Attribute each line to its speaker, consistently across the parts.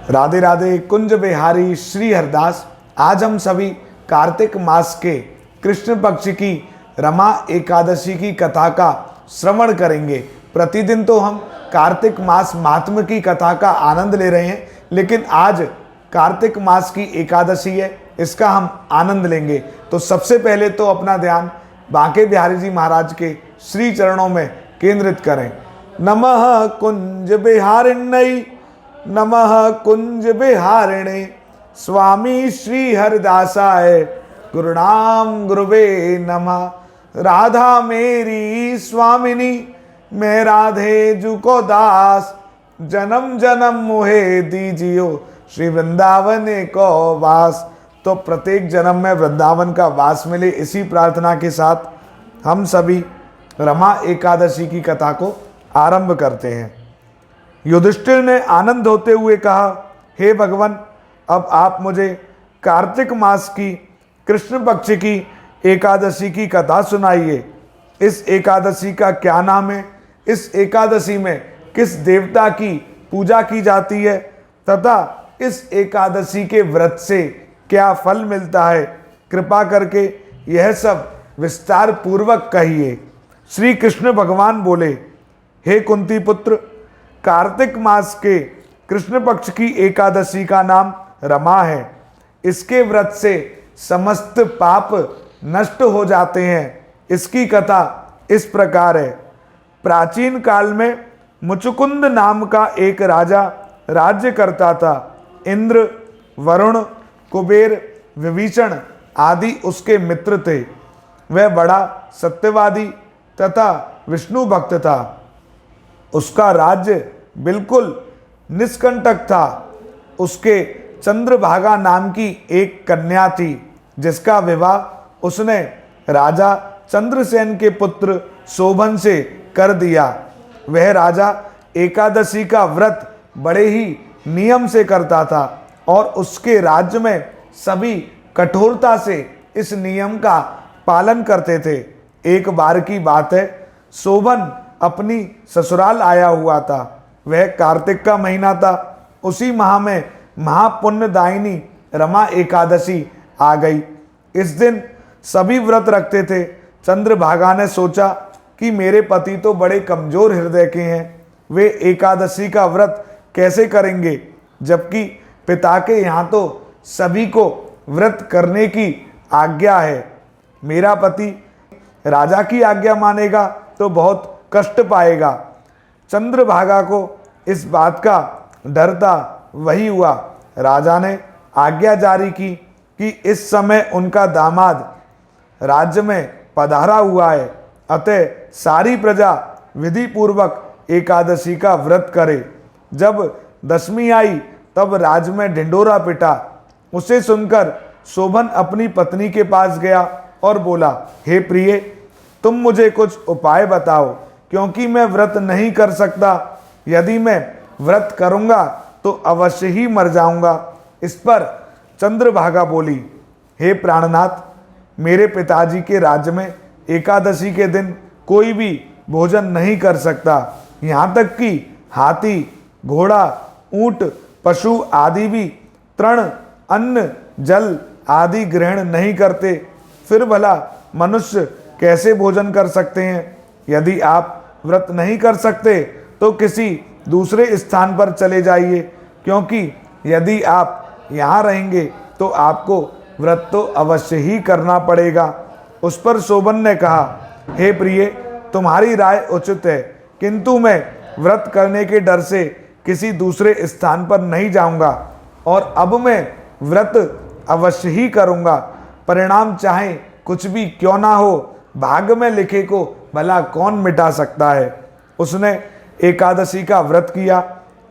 Speaker 1: राधे राधे। कुंज बिहारी श्री हरदास। आज हम सभी कार्तिक मास के कृष्ण पक्ष की रमा एकादशी की कथा का श्रवण करेंगे। प्रतिदिन तो हम कार्तिक मास महात्म्य की कथा का आनंद ले रहे हैं, लेकिन आज कार्तिक मास की एकादशी है, इसका हम आनंद लेंगे। तो सबसे पहले तो अपना ध्यान बांके बिहारी जी महाराज के श्री चरणों में केंद्रित करें। नमः कुंज बिहारिण्यै, नमः कुंज बिहारिणे, स्वामी श्री हरदासाय, गुरुनाम गुरुवे नमः। राधा मेरी स्वामिनी, मैं राधे जू को दास, जन्म जन्म मोहे दीजियो, श्री वृंदावन को वास। तो प्रत्येक जन्म में वृंदावन का वास मिले, इसी प्रार्थना के साथ हम सभी रमा एकादशी की कथा को आरंभ करते हैं। युधिष्ठिर ने आनंद होते हुए कहा, हे भगवान, अब आप मुझे कार्तिक मास की कृष्ण पक्ष की एकादशी की कथा सुनाइए। इस एकादशी का क्या नाम है, इस एकादशी में किस देवता की पूजा की जाती है तथा इस एकादशी के व्रत से क्या फल मिलता है, कृपा करके यह सब विस्तार पूर्वक कहिए। श्री कृष्ण भगवान बोले, हे कुंती पुत्र, कार्तिक मास के कृष्ण पक्ष की एकादशी का नाम रमा है। इसके व्रत से समस्त पाप नष्ट हो जाते हैं। इसकी कथा इस प्रकार है। प्राचीन काल में मुचुकुंद नाम का एक राजा राज्य करता था। इंद्र, वरुण, कुबेर, विभीषण आदि उसके मित्र थे। वह बड़ा सत्यवादी तथा विष्णु भक्त था। उसका राज्य बिल्कुल निष्कंटक था। उसके चंद्रभागा नाम की एक कन्या थी, जिसका विवाह उसने राजा चंद्रसेन के पुत्र शोभन से कर दिया। वह राजा एकादशी का व्रत बड़े ही नियम से करता था और उसके राज्य में सभी कठोरता से इस नियम का पालन करते थे। एक बार की बात है, शोभन अपनी ससुराल आया हुआ था। वह कार्तिक का महीना था। उसी माह में महापुण्यदायिनी रमा एकादशी आ गई। इस दिन सभी व्रत रखते थे। चंद्रभागा ने सोचा कि मेरे पति तो बड़े कमजोर हृदय के हैं, वे एकादशी का व्रत कैसे करेंगे, जबकि पिता के यहाँ तो सभी को व्रत करने की आज्ञा है। मेरा पति राजा की आज्ञा मानेगा तो बहुत कष्ट पाएगा। चंद्रभागा को इस बात का डर था। वही हुआ, राजा ने आज्ञा जारी की कि इस समय उनका दामाद राज्य में पधारा हुआ है, अतः सारी प्रजा विधि पूर्वक एकादशी का व्रत करे। जब दशमी आई तब राज्य में ढिंडोरा पिटा। उसे सुनकर शोभन अपनी पत्नी के पास गया और बोला, हे प्रिय, तुम मुझे कुछ उपाय बताओ, क्योंकि मैं व्रत नहीं कर सकता। यदि मैं व्रत करूंगा तो अवश्य ही मर जाऊंगा। इस पर चंद्रभागा बोली, हे प्राणनाथ, मेरे पिताजी के राज्य में एकादशी के दिन कोई भी भोजन नहीं कर सकता। यहाँ तक कि हाथी, घोड़ा, ऊंट, पशु आदि भी तृण, अन्न, जल आदि ग्रहण नहीं करते। फिर भला मनुष्य कैसे भोजन कर सकते हैं? यदि आप व्रत नहीं कर सकते तो किसी दूसरे स्थान पर चले जाइए, क्योंकि यदि आप यहाँ रहेंगे तो आपको व्रत तो अवश्य ही करना पड़ेगा। उस पर शोभन ने कहा, हे प्रिय, तुम्हारी राय उचित है, किंतु मैं व्रत करने के डर से किसी दूसरे स्थान पर नहीं जाऊंगा और अब मैं व्रत अवश्य ही करूंगा। परिणाम चाहे कुछ भी क्यों ना हो, भाग्य में लिखे को भला कौन मिटा सकता है। उसने एकादशी का व्रत किया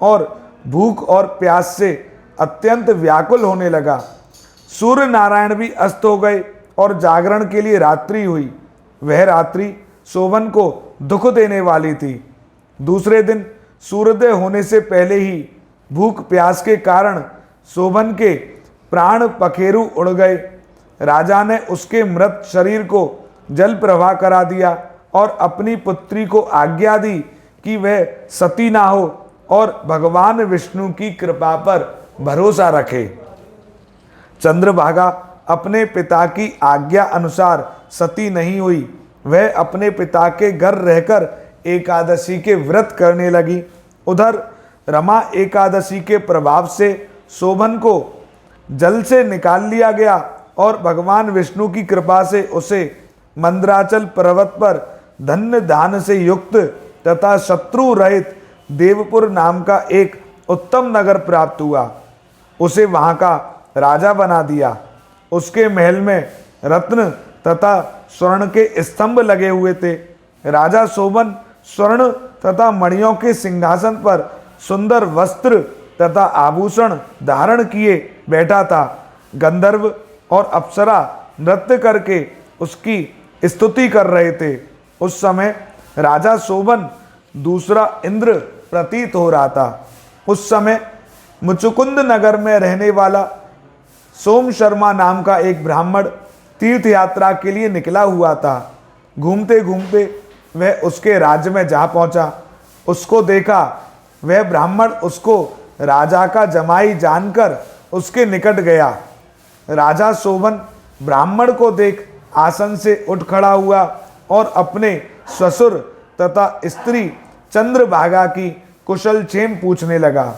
Speaker 1: और भूख और प्यास से अत्यंत व्याकुल होने लगा। सूर्य नारायण भी अस्त हो गए और जागरण के लिए रात्रि हुई। वह रात्रि शोभन को दुख देने वाली थी। दूसरे दिन सूर्योदय होने से पहले ही भूख प्यास के कारण शोभन के प्राण पखेरु उड़ गए। राजा ने उसके मृत शरीर को जल प्रवाह करा दिया और अपनी पुत्री को आज्ञा दी कि वह सती ना हो और भगवान विष्णु की कृपा पर भरोसा रखे। चंद्रभागा अपने पिता की आज्ञा अनुसार सती नहीं हुई। वह अपने पिता के घर रहकर एकादशी के व्रत करने लगी। उधर रमा एकादशी के प्रभाव से शोभन को जल से निकाल लिया गया और भगवान विष्णु की कृपा से उसे मंदराचल पर्वत पर धन्य दान से युक्त तथा शत्रु रहित देवपुर नाम का एक उत्तम नगर प्राप्त हुआ। उसे वहां का राजा बना दिया। उसके महल में रत्न तथा स्वर्ण के स्तंभ लगे हुए थे। राजा शोभन स्वर्ण तथा मणियों के सिंहासन पर सुंदर वस्त्र तथा आभूषण धारण किए बैठा था। गंधर्व और अप्सरा नृत्य करके उसकी स्तुति कर रहे थे। उस समय राजा शोभन दूसरा इंद्र प्रतीत हो रहा था। उस समय मुचुकुंद नगर में रहने वाला सोम शर्मा नाम का एक ब्राह्मण तीर्थ यात्रा के लिए निकला हुआ था। घूमते घूमते वह उसके राज्य में जा पहुंचा। उसको देखा। वह ब्राह्मण उसको राजा का जमाई जानकर उसके निकट गया। राजा शोभन ब्राह्मण को देख आसन से उठ खड़ा हुआ और अपने ससुर तथा स्त्री चंद्रभागा की कुशल क्षेम पूछने लगा।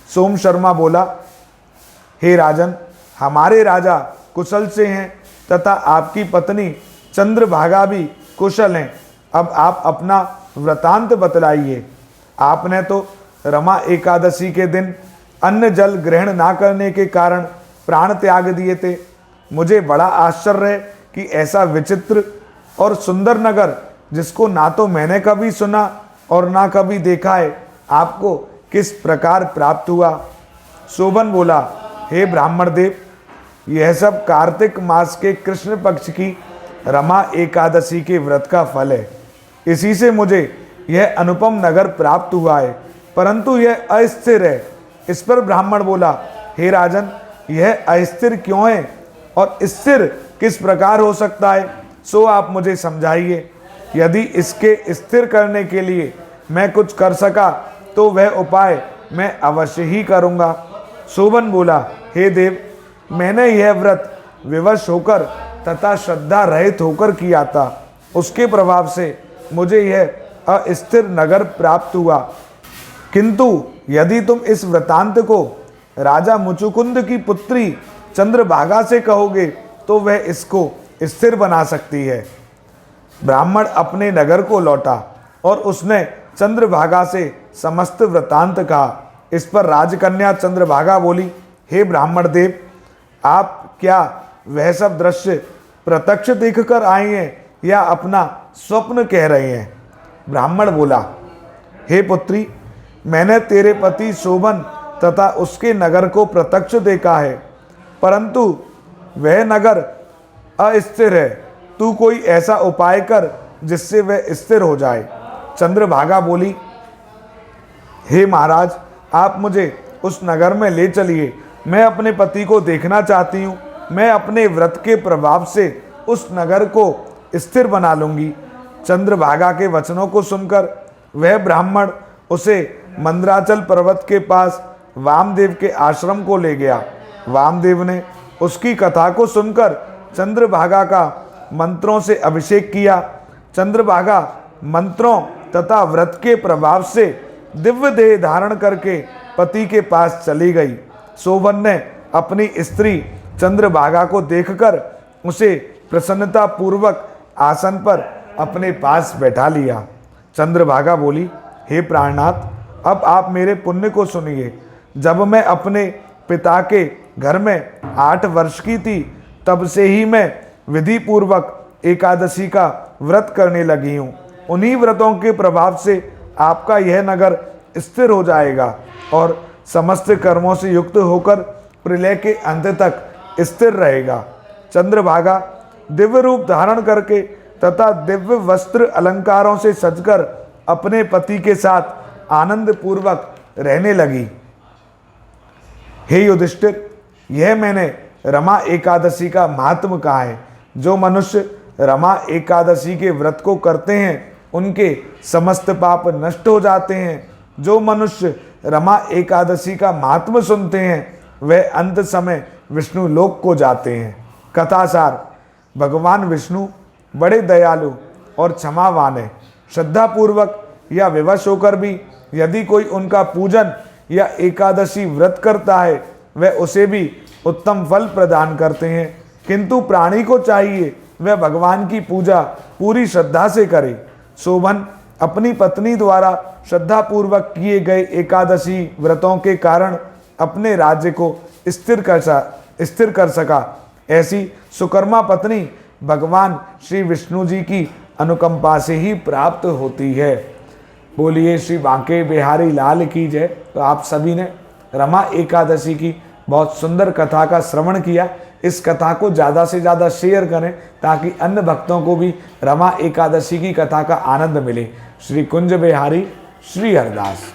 Speaker 1: सोम शर्मा बोला, हे राजन, हमारे राजा कुशल से हैं तथा आपकी पत्नी चंद्रभागा भी कुशल हैं। अब आप अपना वृतांत बतलाइए। आपने तो रमा एकादशी के दिन अन्न जल ग्रहण ना करने के कारण प्राण त्याग दिए थे। मुझे बड़ा आश्चर्य है कि ऐसा विचित्र और सुंदर नगर, जिसको ना तो मैंने कभी सुना और ना कभी देखा है, आपको किस प्रकार प्राप्त हुआ। शोभन बोला, हे ब्राह्मण देव, यह सब कार्तिक मास के कृष्ण पक्ष की रमा एकादशी के व्रत का फल है। इसी से मुझे यह अनुपम नगर प्राप्त हुआ है, परंतु यह अस्थिर है। इस पर ब्राह्मण बोला, हे राजन, यह अस्थिर क्यों है और स्थिर किस प्रकार हो सकता है, सो आप मुझे समझाइए। यदि इसके स्थिर करने के लिए मैं कुछ कर सका तो वह उपाय मैं अवश्य ही करूँगा। शोभन बोला, हे देव, मैंने यह व्रत विवश होकर तथा श्रद्धा रहित होकर किया था। उसके प्रभाव से मुझे यह अस्थिर नगर प्राप्त हुआ। किंतु यदि तुम इस वृतांत को राजा मुचुकुंद की पुत्री चंद्रभागा से कहोगे तो वह इसको स्थिर बना सकती है। ब्राह्मण अपने नगर को लौटा और उसने चंद्रभागा से समस्त वृतांत कहा। इस पर राजकन्या चंद्रभागा बोली, हे ब्राह्मण देव, आप क्या वह सब दृश्य प्रत्यक्ष देखकर आई हैं या अपना स्वप्न कह रहे हैं। ब्राह्मण बोला, हे पुत्री, मैंने तेरे पति शोभन तथा उसके नगर को प्रत्यक्ष देखा है, परंतु वह नगर अस्थिर है। तू कोई ऐसा उपाय कर जिससे वह स्थिर हो जाए। चंद्रभागा बोली, हे महाराज, आप मुझे उस नगर में ले चलिए। मैं अपने पति को देखना चाहती हूँ। मैं अपने व्रत के प्रभाव से उस नगर को स्थिर बना लूंगी। चंद्रभागा के वचनों को सुनकर वह ब्राह्मण उसे मंदराचल पर्वत के पास वामदेव के आश्रम को ले गया। वामदेव ने उसकी कथा को सुनकर चंद्रभागा का मंत्रों से अभिषेक किया। चंद्रभागा मंत्रों तथा व्रत के प्रभाव से दिव्य देह धारण करके पति के पास चली गई। शोभन ने अपनी स्त्री चंद्रभागा को देखकर उसे प्रसन्नता पूर्वक आसन पर अपने पास बैठा लिया। चंद्रभागा बोली, हे प्राणनाथ, अब आप मेरे पुण्य को सुनिए। जब मैं अपने पिता के घर में 8 वर्ष की थी, तब से ही मैं विधि पूर्वक एकादशी का व्रत करने लगी हूँ। उन्हीं व्रतों के प्रभाव से आपका यह नगर स्थिर हो जाएगा और समस्त कर्मों से युक्त होकर प्रलय के अंत तक स्थिर रहेगा। चंद्रभागा दिव्य रूप धारण करके तथा दिव्य वस्त्र अलंकारों से सजकर अपने पति के साथ आनंद पूर्वक रहने लगी। हे युधिष्ठिर, यह मैंने रमा एकादशी का महात्म कहा है। जो मनुष्य रमा एकादशी के व्रत को करते हैं उनके समस्त पाप नष्ट हो जाते हैं। जो मनुष्य रमा एकादशी का महात्म सुनते हैं वह अंत समय विष्णु लोक को जाते हैं। कथासार, भगवान विष्णु बड़े दयालु और क्षमावान है। श्रद्धा पूर्वक या विवश होकर भी यदि कोई उनका पूजन या एकादशी व्रत करता है वह उसे भी उत्तम फल प्रदान करते हैं। किंतु प्राणी को चाहिए वह भगवान की पूजा पूरी श्रद्धा से करे। शोभन अपनी पत्नी द्वारा श्रद्धा पूर्वक किए गए एकादशी व्रतों के कारण अपने राज्य को स्थिर कर सका। ऐसी सुकर्मा पत्नी भगवान श्री विष्णु जी की अनुकंपा से ही प्राप्त होती है। बोलिए श्री बांके बिहारी लाल की जय। तो आप सभी ने रमा एकादशी की बहुत सुंदर कथा का श्रवण किया। इस कथा को ज़्यादा से ज़्यादा शेयर करें ताकि अन्य भक्तों को भी रमा एकादशी की कथा का आनंद मिले। श्री कुंज बिहारी श्री हरदास।